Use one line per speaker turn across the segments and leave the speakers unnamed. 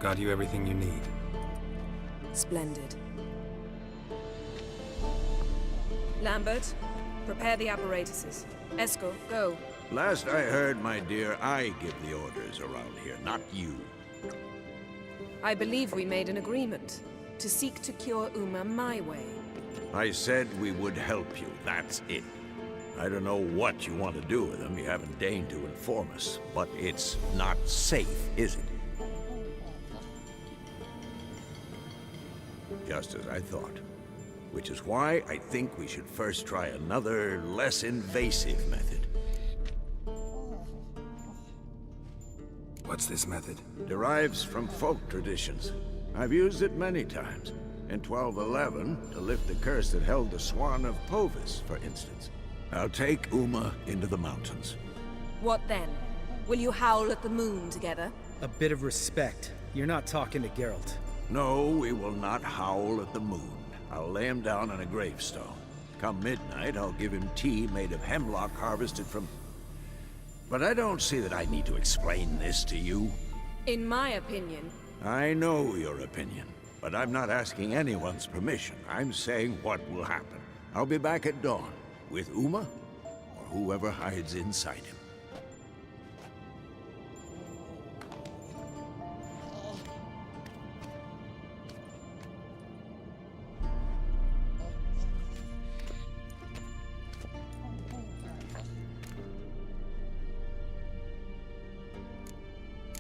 Got you everything you need.
Splendid. Lambert, prepare the apparatuses. Esco, go.
Last I heard, my dear, I give the orders around here, not you.
I believe we made an agreement to seek to cure Uma my way.
I said we would help you, that's it. I don't know what you want to do with them, you haven't deigned to inform us, but it's not safe, is it? Just as I thought. Which is why I think we should first try another, less invasive method.
What's this method?
Derives from folk traditions. I've used it many times. In 1211, to lift the curse that held the Swan of Povis, for instance. I'll take Uma into the mountains.
What then? Will you howl at the moon together?
A bit of respect. You're not talking to Geralt.
No, we will not howl at the moon. I'll lay him down on a gravestone. Come midnight, I'll give him tea made of hemlock harvested from... But I don't see that I need to explain this to you.
In my opinion...
I know your opinion, but I'm not asking anyone's permission. I'm saying what will happen. I'll be back at dawn, with Uma, or whoever hides inside him.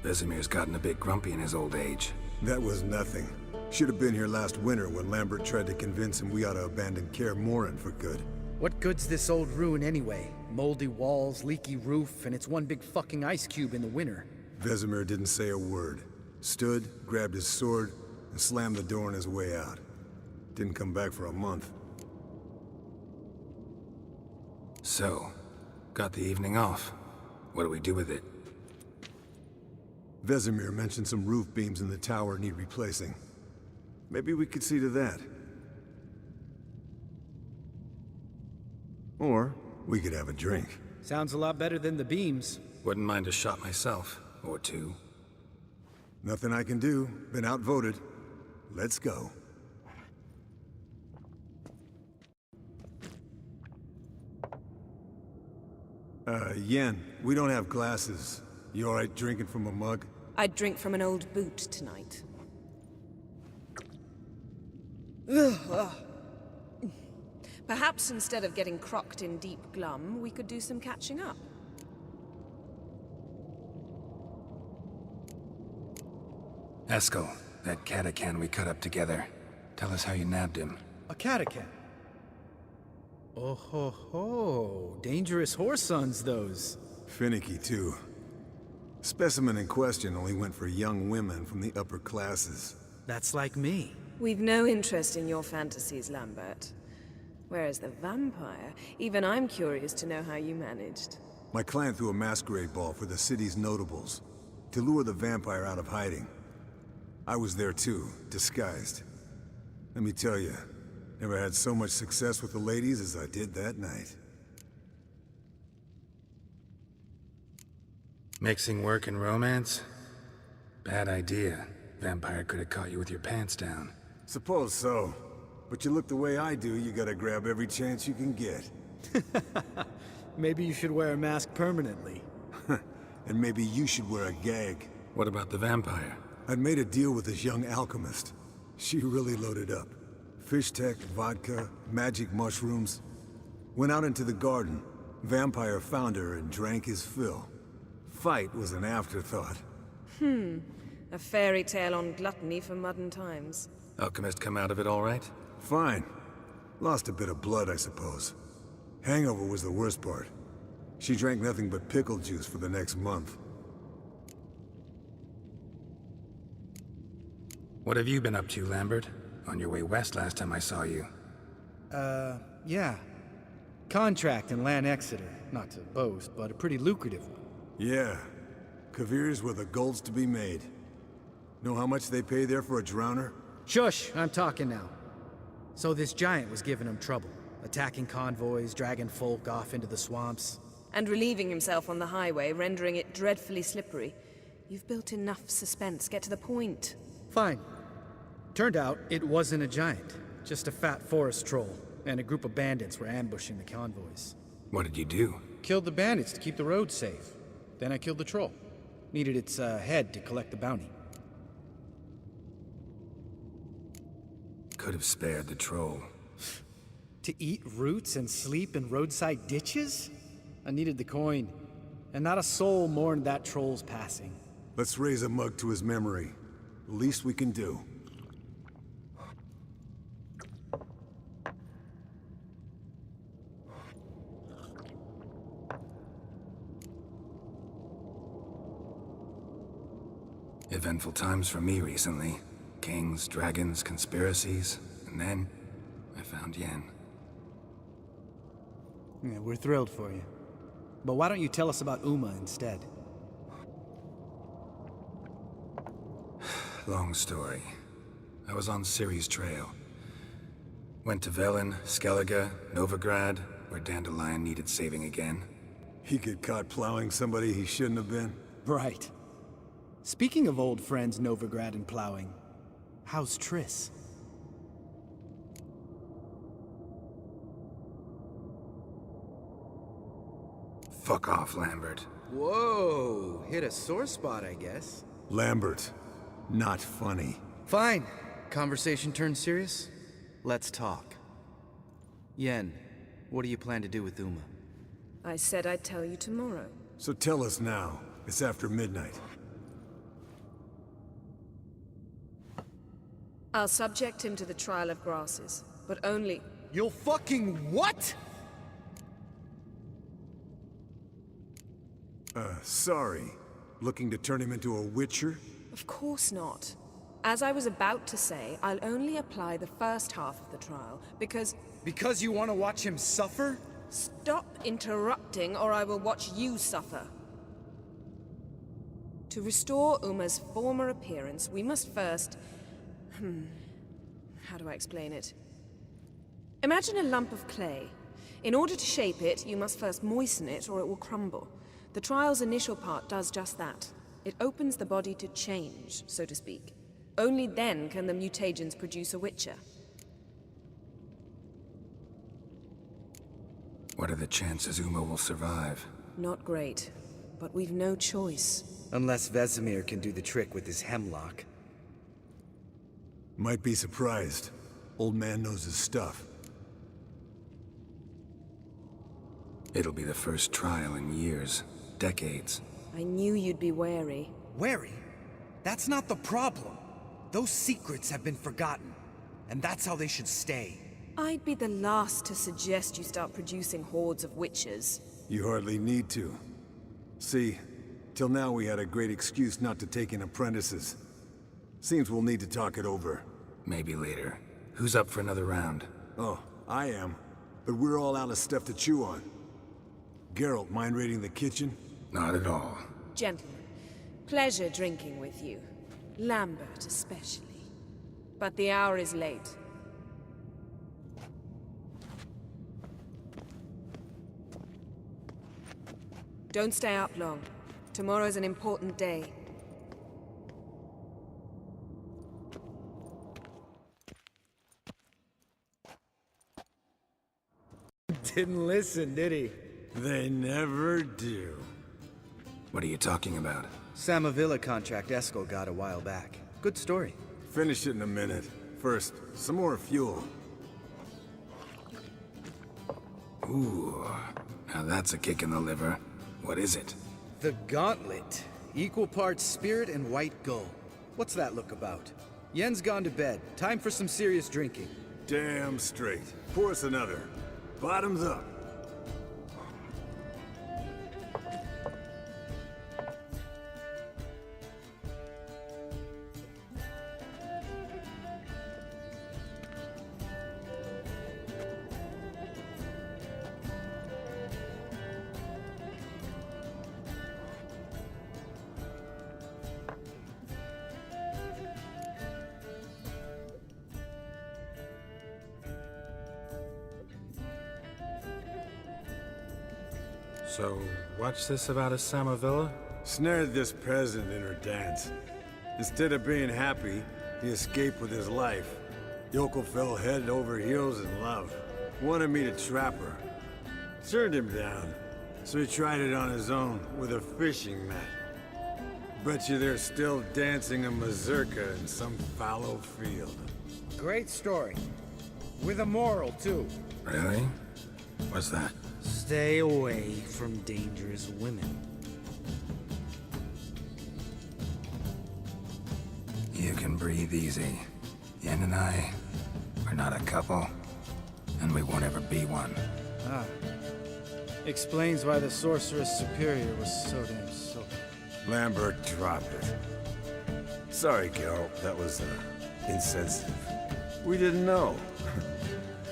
Vesemir's gotten a bit grumpy in his old age.
That was nothing. Should have been here last winter when Lambert tried to convince him we ought to abandon Kaer Morhen for good.
What good's this old ruin anyway? Moldy walls, leaky roof, and it's one big fucking ice cube in the winter.
Vesemir didn't say a word. Stood, grabbed his sword, and slammed the door on his way out. Didn't come back for a month.
So, got the evening off. What do we do with it?
Vesemir mentioned some roof beams in the tower need replacing. Maybe we could see to that. Or we could have a drink.
Sounds a lot better than the beams.
Wouldn't mind a shot myself, or two.
Nothing I can do. Been outvoted. Let's go. Yen, we don't have glasses. You alright drinking from a mug?
I'd drink from an old boot tonight. Perhaps instead of getting crocked in deep glum, we could do some catching up.
Esco, that catacan we cut up together. Tell us how you nabbed him.
A catacan? Oh ho ho, dangerous horse sons those.
Finicky too. Specimen in question only went for young women from the upper classes.
That's like me.
We've no interest in your fantasies, Lambert. Whereas the vampire, even I'm curious to know how you managed.
My client threw a masquerade ball for the city's notables, to lure the vampire out of hiding. I was there too, disguised. Let me tell you, never had so much success with the ladies as I did that night.
Mixing work and romance? Bad idea. Vampire could have caught you with your pants down.
Suppose so. But you look the way I do, you gotta grab every chance you can get.
Maybe you should wear a mask permanently.
And maybe you should wear a gag.
What about the vampire?
I'd made a deal with this young alchemist. She really loaded up. Fish tech, vodka, magic mushrooms. Went out into the garden. Vampire found her and drank his fill. Fight was an afterthought.
A fairy tale on gluttony for modern times.
Alchemist come out of it all right?
Fine. Lost a bit of blood, I suppose. Hangover was the worst part. She drank nothing but pickle juice for the next month.
What have you been up to, Lambert? On your way west last time I saw you.
Yeah. Contract in Lan Exeter. Not to boast, but a pretty lucrative one.
Yeah. Kavir's where the gold's to be made. Know how much they pay there for a drowner?
Shush! I'm talking now. So this giant was giving him trouble. Attacking convoys, dragging folk off into the swamps.
And relieving himself on the highway, rendering it dreadfully slippery. You've built enough suspense. Get to the point.
Fine. Turned out it wasn't a giant, just a fat forest troll, and a group of bandits were ambushing the convoys.
What did you do?
Killed the bandits to keep the roads safe. Then I killed the troll. Needed its head to collect the bounty.
Could have spared the troll.
To eat roots and sleep in roadside ditches? I needed the coin. And not a soul mourned that troll's passing.
Let's raise a mug to his memory. The least we can do.
Eventful times for me recently. Kings, dragons, conspiracies, and then I found Yen.
Yeah, we're thrilled for you. But why don't you tell us about Uma instead?
Long story. I was on Ciri's trail. Went to Velen, Skellige, Novigrad, where Dandelion needed saving again.
He get caught plowing somebody he shouldn't have been?
Right. Speaking of old friends Novigrad and plowing, how's Triss?
Fuck off, Lambert.
Whoa, hit a sore spot, I guess.
Lambert. Not funny.
Fine. Conversation turned serious? Let's talk. Yen, what do you plan to do with Uma?
I said I'd tell you tomorrow.
So tell us now. It's after midnight.
I'll subject him to the trial of grasses, but only...
You'll fucking what?
Sorry. Looking to turn him into a witcher?
Of course not. As I was about to say, I'll only apply the first half of the trial, because...
Because you want to watch him suffer?
Stop interrupting, or I will watch you suffer. To restore Uma's former appearance, we must first... How do I explain it? Imagine a lump of clay. In order to shape it, you must first moisten it, or it will crumble. The trial's initial part does just that. It opens the body to change, so to speak. Only then can the mutagens produce a witcher.
What are the chances Uma will survive?
Not great, but we've no choice.
Unless Vesemir can do the trick with his hemlock.
Might be surprised. Old man knows his stuff.
It'll be the first trial in years. Decades.
I knew you'd be wary.
Wary? That's not the problem. Those secrets have been forgotten, and that's how they should stay.
I'd be the last to suggest you start producing hordes of witches.
You hardly need to. See, till now we had a great excuse not to take in apprentices. Seems we'll need to talk it over.
Maybe later. Who's up for another round?
Oh, I am. But we're all out of stuff to chew on. Geralt, mind raiding the kitchen?
Not at all.
Gentlemen, pleasure drinking with you. Lambert especially. But the hour is late. Don't stay up long. Tomorrow's an important day.
Didn't listen, did he?
They never do.
What are you talking about?
Samavilla contract Eskel got a while back. Good story.
Finish it in a minute. First, some more fuel.
Ooh, now that's a kick in the liver. What is it?
The Gauntlet. Equal parts spirit and white gull. What's that look about? Yen's gone to bed. Time for some serious drinking.
Damn straight. Pour us another. Bottoms up.
So, what's this about a Samavilla?
Snared this peasant in her dance. Instead of being happy, he escaped with his life. Yoko fell head over heels in love. Wanted me to trap her. Turned him down. So he tried it on his own with a fishing net. Bet you they're still dancing a mazurka in some fallow field.
Great story. With a moral, too.
Really? What's that?
Stay away from dangerous women.
You can breathe easy. Yen and I, we're not a couple, and we won't ever be one.
Ah. Explains why the Sorceress Superior was so damn silky.
Lambert dropped it. Sorry, Geralt, that was, insensitive. We didn't know.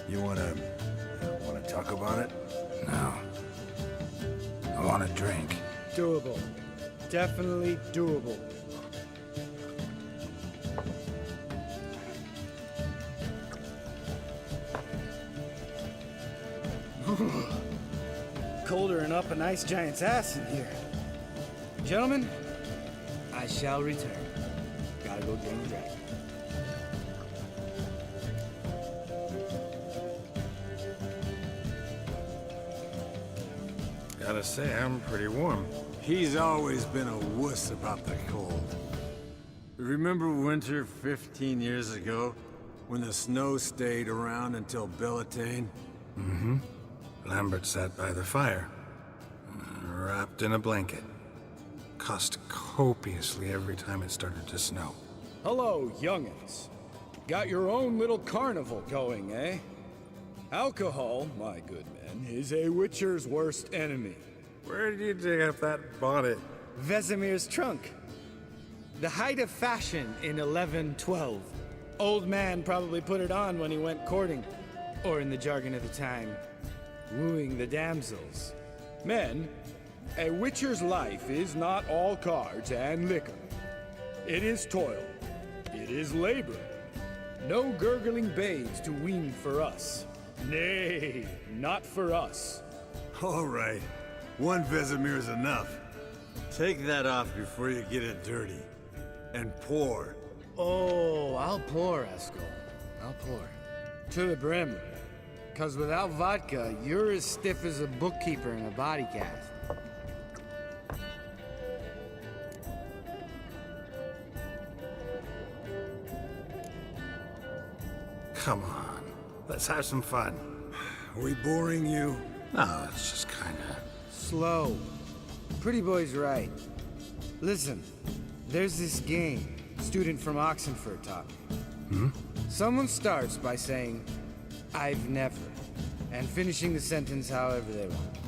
You wanna talk about it?
No. I want a drink.
Doable. Definitely doable. Colder and up a nice giant's ass in here. Gentlemen, I shall return. Gotta go drain the dragon.
Gotta say, I'm pretty warm.
He's always been a wuss about the cold. Remember winter 15 years ago, when the snow stayed around until Bellatane?
Mm-hmm. Lambert sat by the fire, wrapped in a blanket. Cussed copiously every time it started to snow.
Hello, young'uns. Got your own little carnival going, eh? Alcohol, my good men, is a witcher's worst enemy.
Where did you dig up that bonnet?
Vesemir's trunk. The height of fashion in 1112. Old man probably put it on when he went courting. Or in the jargon of the time, wooing the damsels. Men, a witcher's life is not all cards and liquor. It is toil. It is labor. No gurgling babes to wean for us. Nay, not for us.
All right. One Vesemir's enough. Take that off before you get it dirty. And pour.
Oh, I'll pour, Eskel. I'll pour. To the brim. 'Cause without vodka, you're as stiff as a bookkeeper in a body cast.
Come on, let's have some fun.
We boring you?
No, it's just kinda...
Slow. Pretty boy's right. Listen, there's this game student from Oxenford taught me. Someone starts by saying, I've never, and finishing the sentence however they want.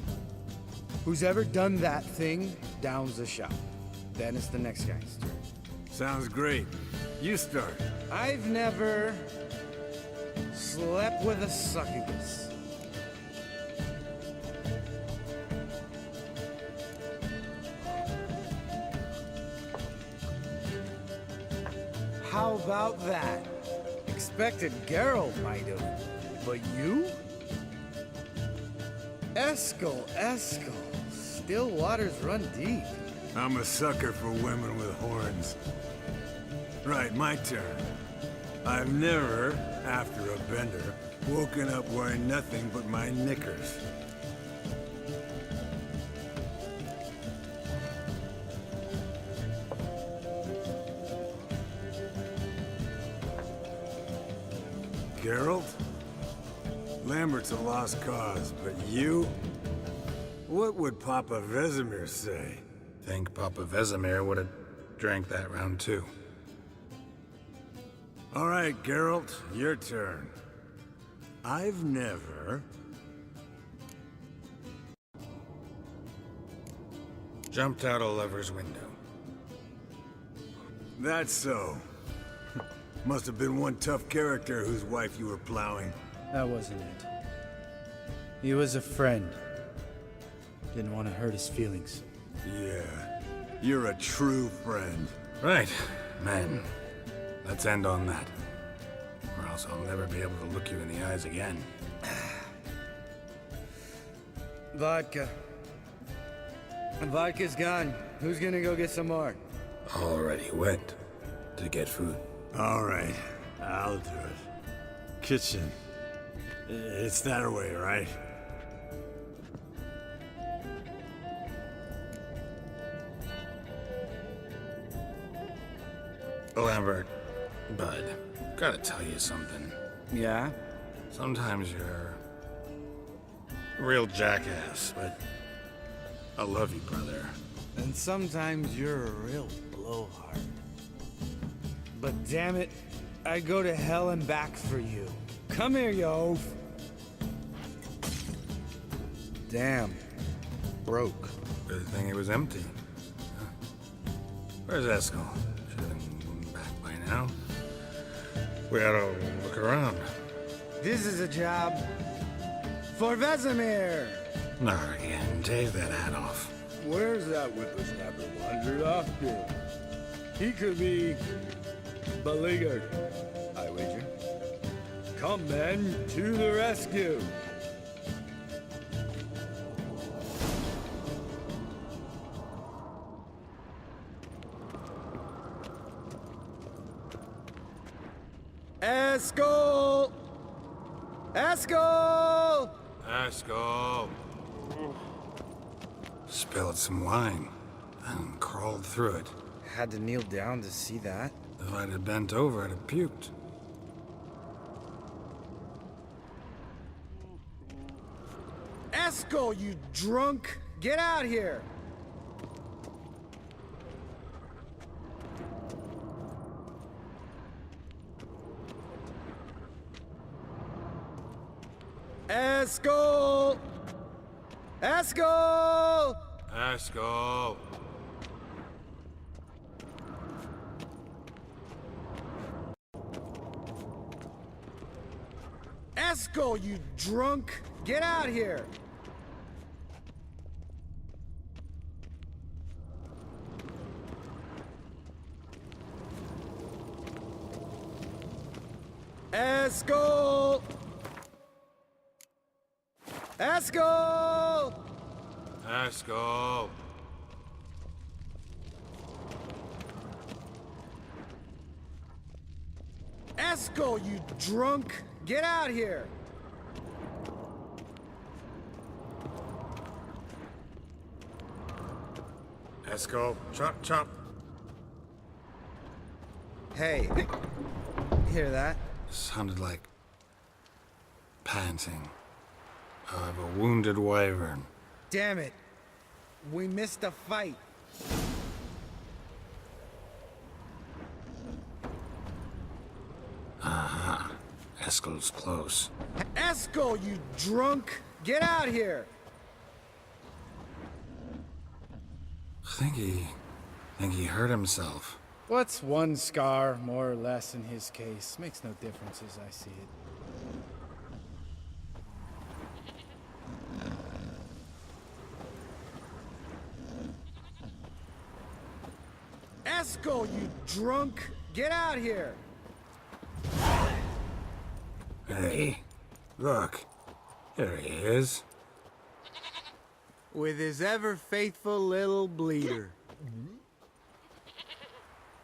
Who's ever done that thing downs the shot. Then it's the next guy's turn.
Sounds great. You start.
I've never slept with a succubus. How about that? Expected Geralt might have, but you? Eskel. Still waters run deep.
I'm a sucker for women with horns. Right, my turn. I've never, after a bender, woken up wearing nothing but my knickers. Geralt? Lambert's a lost cause, but you? What would Papa Vesemir say?
Think Papa Vesemir would have drank that round too.
All right, Geralt, your turn. I've never...
Jumped out a lover's window.
That's so. Must have been one tough character whose wife you were plowing.
That wasn't it. He was a friend. Didn't want to hurt his feelings.
Yeah, you're a true friend.
Right, men. Let's end on that. Or else I'll never be able to look you in the eyes again.
Vodka. Vodka's gone. Who's gonna go get some more?
Already went to get food.
All right, I'll do it. Kitchen. It's that way, right?
Lambert, bud, gotta tell you something.
Yeah?
Sometimes you're a real jackass, but I love you, brother.
And sometimes you're a real blowhard. But damn it, I go to hell and back for you. Come here, you oaf. Damn. Broke.
Good thing it was empty. Huh? Where's Eskel? Should have been back by now. We ought to look around.
This is a job for Vesemir.
Not again. Take that hat off.
Where's that whippersnapper wandered off to? He could be beleaguered, I wager. Come, men, to the rescue. Eskel! Eskel!
Eskel! Spilled some wine and crawled through it.
Had to kneel down to see that.
If I'd have bent over, I'd have puked.
Eskel, you drunk! Get out here! Eskel! Eskel!
Eskel!
Eskel, you drunk! Get out here! Eskel! Eskel!
Eskel!
Eskel, you drunk! Get out here!
Eskel, chop, chop.
Hey, hear that?
Sounded like panting of a wounded wyvern.
Damn it. We missed a fight.
Aha. Eskel's close.
Eskel, you drunk! Get out here!
Think he hurt himself.
What's one scar, more or less, in his case? Makes no difference as I see it. Eskel, you drunk! Get out here!
Hey, look. There he is.
With his ever-faithful little bleeder.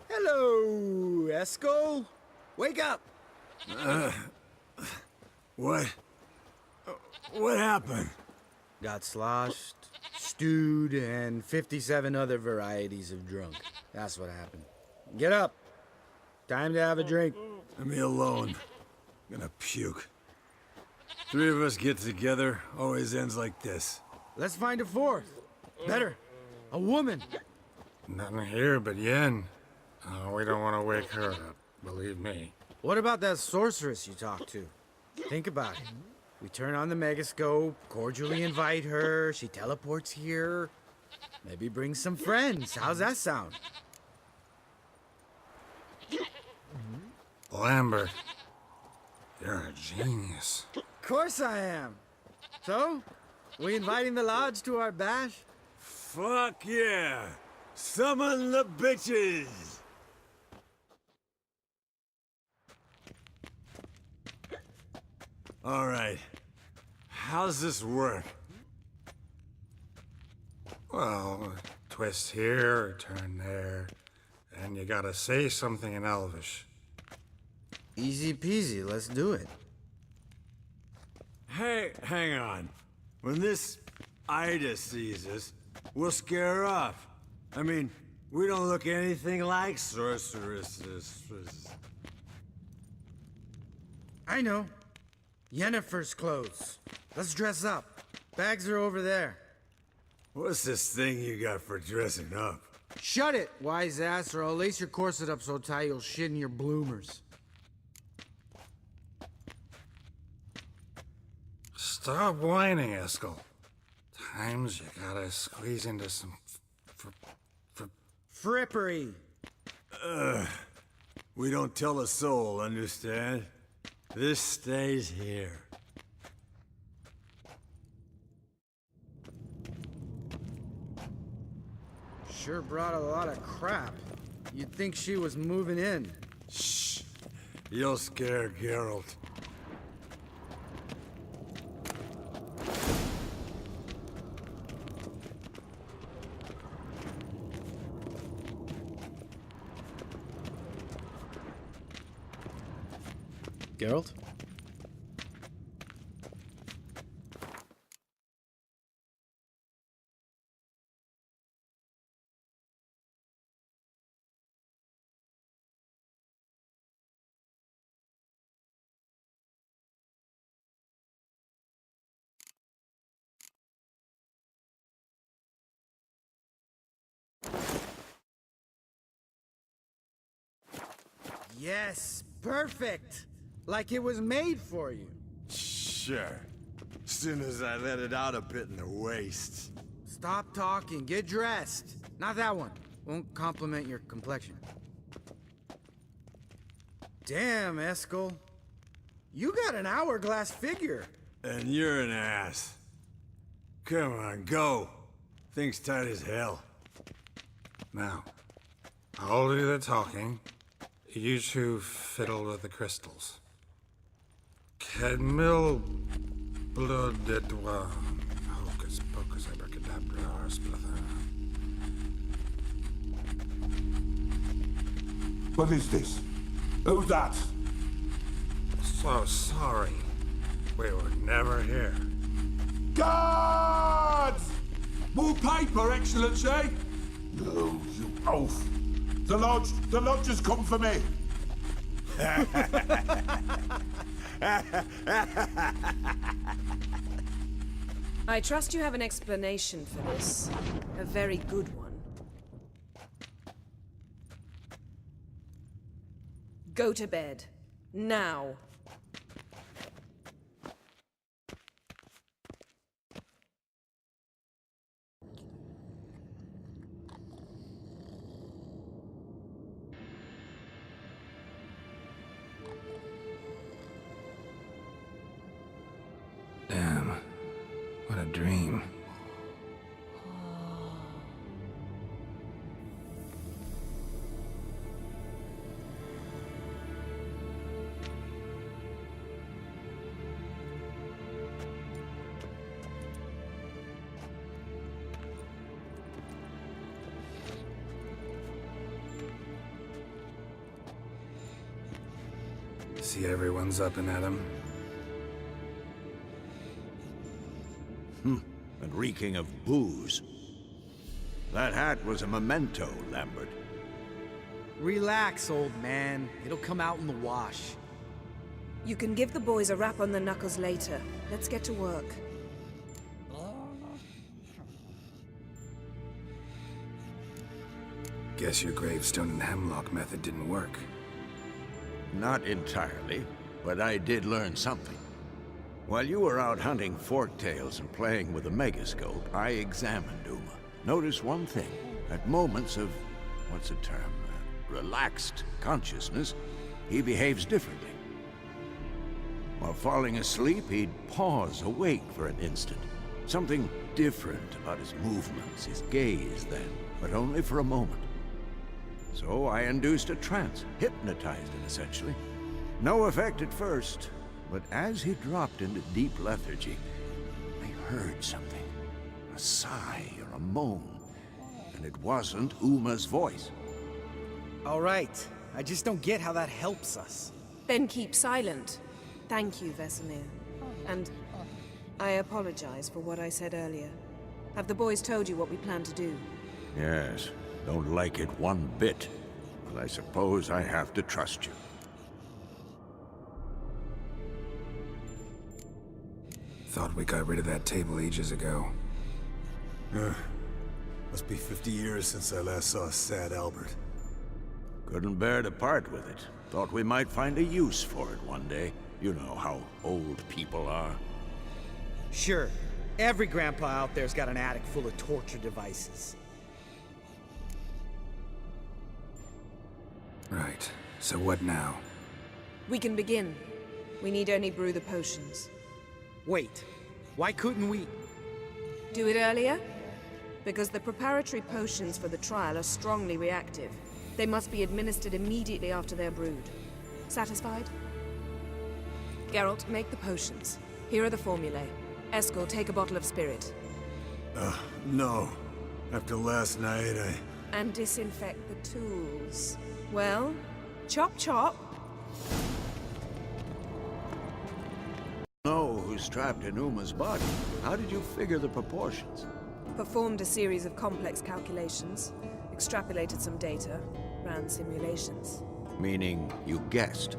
Hello, Eskel. Wake up!
What? What happened?
Got sloshed, stewed, and 57 other varieties of drunk. That's what happened. Get up. Time to have a drink.
Leave me alone. I'm gonna puke. Three of us get together, always ends like this.
Let's find a fourth. Better. A woman.
Nothing here but Yen. Oh, we don't want to wake her up, believe me.
What about that sorceress you talked to? Think about it. We turn on the megascope, cordially invite her, she teleports here. Maybe bring some friends. How's that sound?
Lambert, you're a genius.
Of course I am. So, we inviting the lodge to our bash?
Fuck yeah! Summon the bitches! All right. How's this work?
Well, twist here or turn there, and you gotta say something in Elvish.
Easy peasy, let's do it.
Hey, hang on. When this Ida sees us, we'll scare her off. I mean, we don't look anything like sorceresses.
I know. Yennefer's clothes. Let's dress up. Bags are over there.
What's this thing you got for dressing up?
Shut it, wise ass, or I'll lace your corset up so tight you'll shit in your bloomers.
Stop whining, Eskel. Times you gotta squeeze into some
Frippery.
We don't tell a soul, understand? This stays here.
Sure brought a lot of crap. You'd think she was moving in.
Shh. You'll scare Geralt.
Geralt?
Yes, perfect. Like it was made for you.
Sure. Soon as I let it out a bit in the waist.
Stop talking, get dressed. Not that one. Won't compliment your complexion. Damn, Eskel. You got an hourglass figure.
And you're an ass. Come on, go. Thing's tight as hell.
Now, I'll do the talking. You two fiddle with the crystals. Kedmil blood de doigt. Hocus pocus abracadabra splather.
What is this? Who's that?
So sorry. We were never here.
Guards! More paper, Excellency! No, you oaf. The lodge has come for me.
I trust you have an explanation for this. A very good one. Go to bed. Now.
Damn. What a dream. See everyone's up and at 'em.
And reeking of booze. That hat was a memento, Lambert.
Relax, old man. It'll come out in the wash.
You can give the boys a rap on the knuckles later. Let's get to work.
Guess your gravestone and hemlock method didn't work.
Not entirely, but I did learn something. While you were out hunting forktails and playing with a megascope, I examined Uma. Noticed one thing. At moments of, what's the term, relaxed consciousness, he behaves differently. While falling asleep, he'd pause awake for an instant. Something different about his movements, his gaze then, but only for a moment. So I induced a trance, hypnotized him essentially. No effect at first, but as he dropped into deep lethargy, I heard something. A sigh or a moan. And it wasn't Uma's voice.
All right. I just don't get how that helps us.
Then keep silent. Thank you, Vesemir. And I apologize for what I said earlier. Have the boys told you what we plan to do?
Yes, don't like it one bit. But I suppose I have to trust you.
Thought we got rid of that table ages ago.
Must be 50 years since I last saw sad Albert.
Couldn't bear to part with it. Thought we might find a use for it one day. You know how old people are.
Sure. Every grandpa out there's got an attic full of torture devices.
Right. So what now?
We can begin. We need only brew the potions.
Wait. Why couldn't we...
Do it earlier? Because the preparatory potions for the trial are strongly reactive. They must be administered immediately after they're brewed. Satisfied? Geralt, make the potions. Here are the formulae. Eskel, take a bottle of spirit.
No. After last night,
And disinfect the tools. Well, chop chop.
Know who's trapped in Uma's body. How did you figure the proportions?
Performed a series of complex calculations. Extrapolated some data. Ran simulations.
Meaning you guessed.